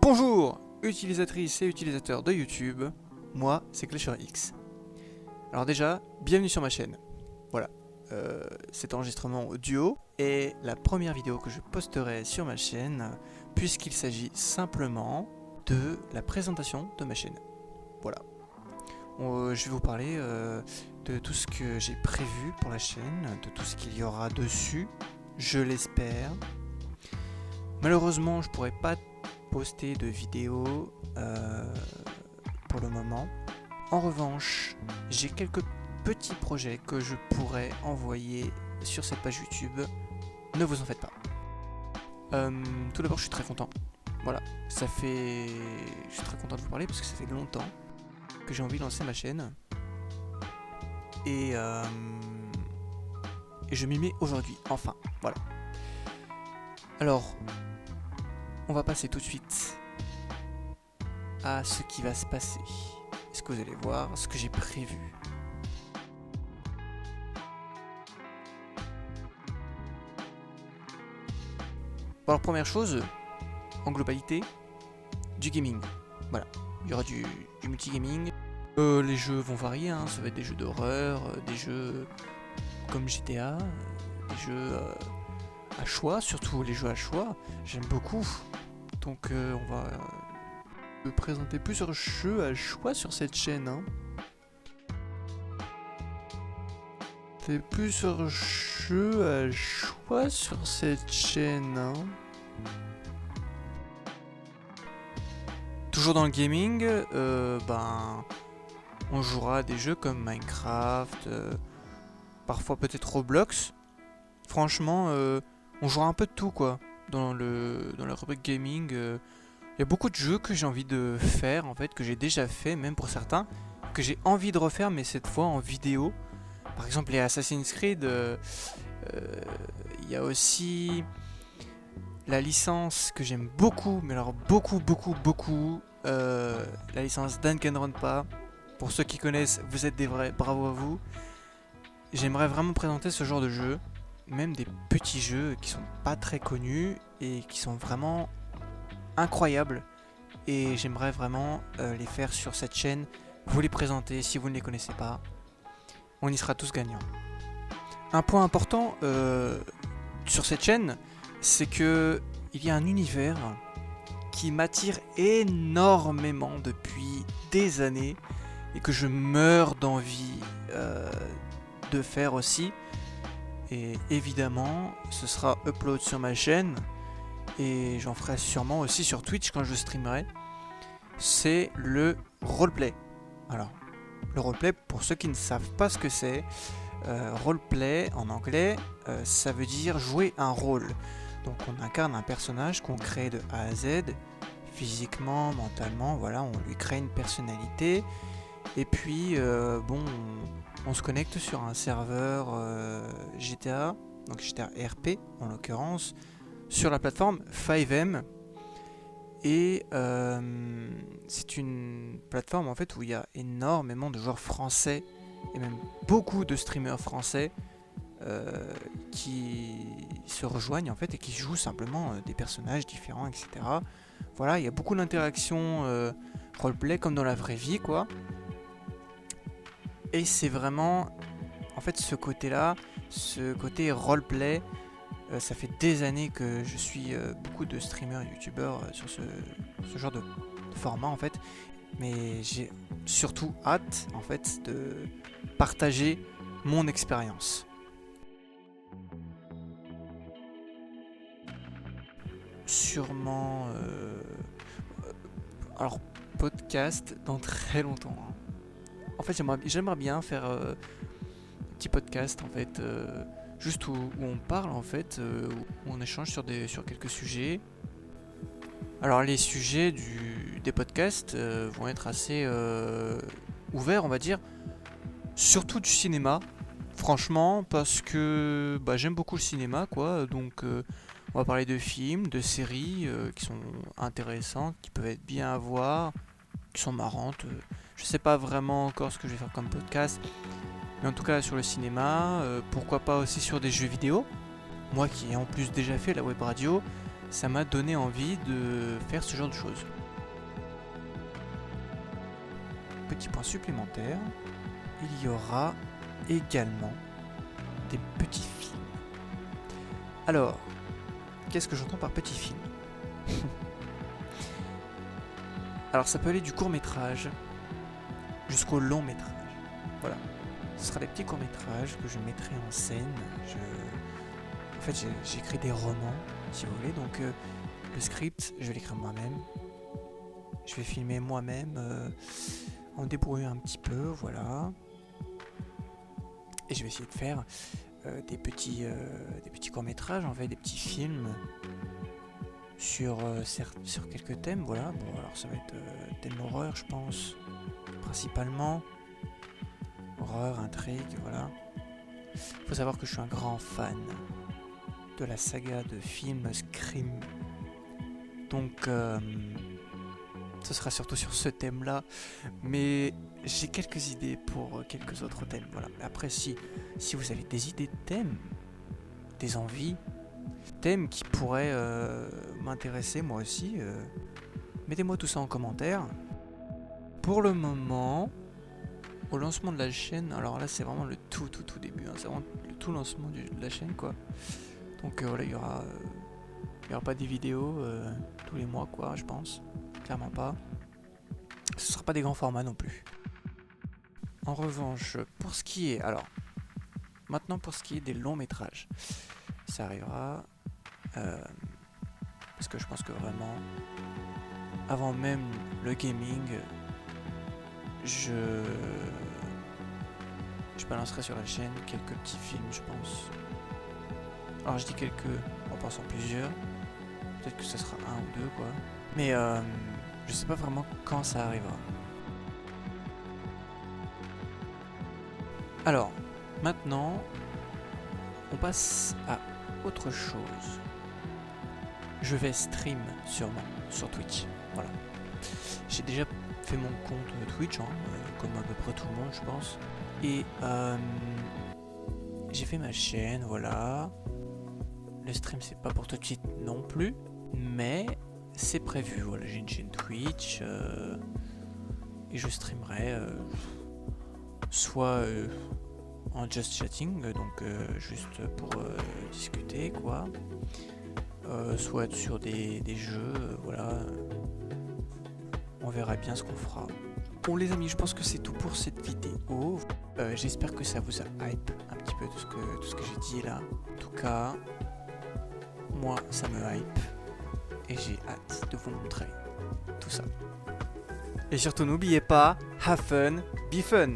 Bonjour utilisatrices et utilisateurs de YouTube, moi c'est ClasherX. Alors déjà, bienvenue sur ma chaîne. Voilà, cet enregistrement audio est la première vidéo que je posterai sur ma chaîne, puisqu'il s'agit simplement de la présentation de ma chaîne. Voilà. Je vais vous parler de tout ce que j'ai prévu pour la chaîne, de tout ce qu'il y aura dessus, je l'espère. Malheureusement, je pourrais pas poster de vidéos pour le moment. En revanche, j'ai quelques petits projets que je pourrais envoyer sur cette page YouTube. Ne vous en faites pas. Tout d'abord, je suis très content. Voilà, je suis très content de vous parler parce que ça fait longtemps que j'ai envie de lancer ma chaîne. Et je m'y mets aujourd'hui, enfin, voilà. Alors, on va passer tout de suite à ce qui va se passer. Est-ce que vous allez voir ce que j'ai prévu? Bon, alors première chose, en globalité, du gaming. Voilà, il y aura du multigaming. Les jeux vont varier, hein. Ça va être des jeux d'horreur, des jeux comme GTA, des jeux à choix, surtout les jeux à choix, j'aime beaucoup. Donc on va présenter plusieurs jeux à choix sur cette chaîne. Hein. C'est plusieurs jeux à choix sur cette chaîne. Hein. Toujours dans le gaming, on jouera à des jeux comme Minecraft, parfois peut-être Roblox. Franchement, on jouera un peu de tout quoi. Dans la rubrique gaming, il y a beaucoup de jeux que j'ai envie de faire en fait, que j'ai déjà fait même pour certains, que j'ai envie de refaire mais cette fois en vidéo. Par exemple les Assassin's Creed, il y a aussi la licence que j'aime beaucoup, mais alors beaucoup, la licence Danganronpa. Pour ceux qui connaissent, vous êtes des vrais, bravo à vous. J'aimerais vraiment présenter ce genre de jeu, même des petits jeux qui sont pas très connus et qui sont vraiment incroyables. Et j'aimerais vraiment les faire sur cette chaîne, vous les présenter si vous ne les connaissez pas. On y sera tous gagnants. Un point important sur cette chaîne, c'est que il y a un univers qui m'attire énormément depuis des années et que je meurs d'envie de faire aussi. Et évidemment, ce sera upload sur ma chaîne et j'en ferai sûrement aussi sur Twitch quand je streamerai. C'est le roleplay. Alors, le roleplay, pour ceux qui ne savent pas ce que c'est, roleplay en anglais, ça veut dire jouer un rôle. Donc on incarne un personnage qu'on crée de A à Z, physiquement, mentalement, voilà, on lui crée une personnalité. Et puis, on se connecte sur un serveur GTA, donc GTA RP en l'occurrence, sur la plateforme 5M. Et c'est une plateforme en fait où il y a énormément de joueurs français et même beaucoup de streamers français qui se rejoignent en fait et qui jouent simplement des personnages différents, etc. Voilà, il y a beaucoup d'interactions roleplay comme dans la vraie vie, quoi. Et c'est vraiment, en fait, ce côté-là, ce côté roleplay, ça fait des années que je suis beaucoup de streamers et youtubeurs sur ce genre de format, en fait. Mais j'ai surtout hâte, en fait, de partager mon expérience. Sûrement, alors, podcast dans très longtemps. Hein. En fait, j'aimerais bien faire un petit podcast, en fait, juste où on parle, en fait, où on échange sur quelques sujets. Alors, les sujets des podcasts vont être assez ouverts, on va dire, surtout du cinéma, franchement, parce que j'aime beaucoup le cinéma, quoi, donc on va parler de films, de séries qui sont intéressantes, qui peuvent être bien à voir, qui sont marrantes. Je sais pas vraiment encore ce que je vais faire comme podcast, mais en tout cas sur le cinéma, pourquoi pas aussi sur des jeux vidéo. Moi qui ai en plus déjà fait la web radio, ça m'a donné envie de faire ce genre de choses. Petit point supplémentaire, il y aura également des petits films. Alors, qu'est-ce que j'entends par petits films? Alors ça peut aller du court métrage jusqu'au long métrage. Voilà. Ce sera des petits courts métrages que je mettrai en scène. En fait, j'écris des romans, si vous voulez. Donc le script, je vais l'écrire moi-même. Je vais filmer moi-même, en me débrouillant un petit peu, voilà. Et je vais essayer de faire des petits courts métrages, en fait, des petits films sur quelques thèmes, voilà. Bon, alors ça va être thème horreur, je pense, principalement. Horreur, intrigue, voilà. Il faut savoir que je suis un grand fan de la saga de films Scream. Donc, ce sera surtout sur ce thème-là. Mais j'ai quelques idées pour quelques autres thèmes, voilà. Après, si vous avez des idées de thèmes, des envies, thèmes qui pourraient m'intéresser moi aussi, mettez-moi tout ça en commentaire. Pour le moment, au lancement de la chaîne, alors là c'est vraiment le tout début, hein, c'est vraiment le tout lancement de la chaîne, quoi. Donc voilà, il y aura pas des vidéos tous les mois, quoi, je pense, clairement pas. Ce sera pas des grands formats non plus. En revanche, pour ce qui est, alors maintenant pour ce qui est des longs métrages, ça arrivera parce que je pense que vraiment avant même le gaming, je balancerai sur la chaîne quelques petits films, je pense. Alors je dis quelques en pensant plusieurs, peut-être que ce sera un ou deux, quoi. Mais je sais pas vraiment quand ça arrivera. Alors maintenant on passe à autre chose. Je vais stream sûrement sur Twitch, voilà. J'ai déjà fait mon compte Twitch, hein, comme à peu près tout le monde, je pense. Et j'ai fait ma chaîne, voilà. Le stream, c'est pas pour tout de suite non plus, mais c'est prévu. Voilà, j'ai une chaîne Twitch et je streamerai soit en just chatting, donc juste pour discuter, quoi. Soit sur des jeux, voilà. On verra bien ce qu'on fera. Bon les amis, je pense que c'est tout pour cette vidéo. J'espère que ça vous a hype un petit peu tout ce que j'ai dit là. En tout cas, moi ça me hype et j'ai hâte de vous montrer tout ça. Et surtout n'oubliez pas, have fun, be fun.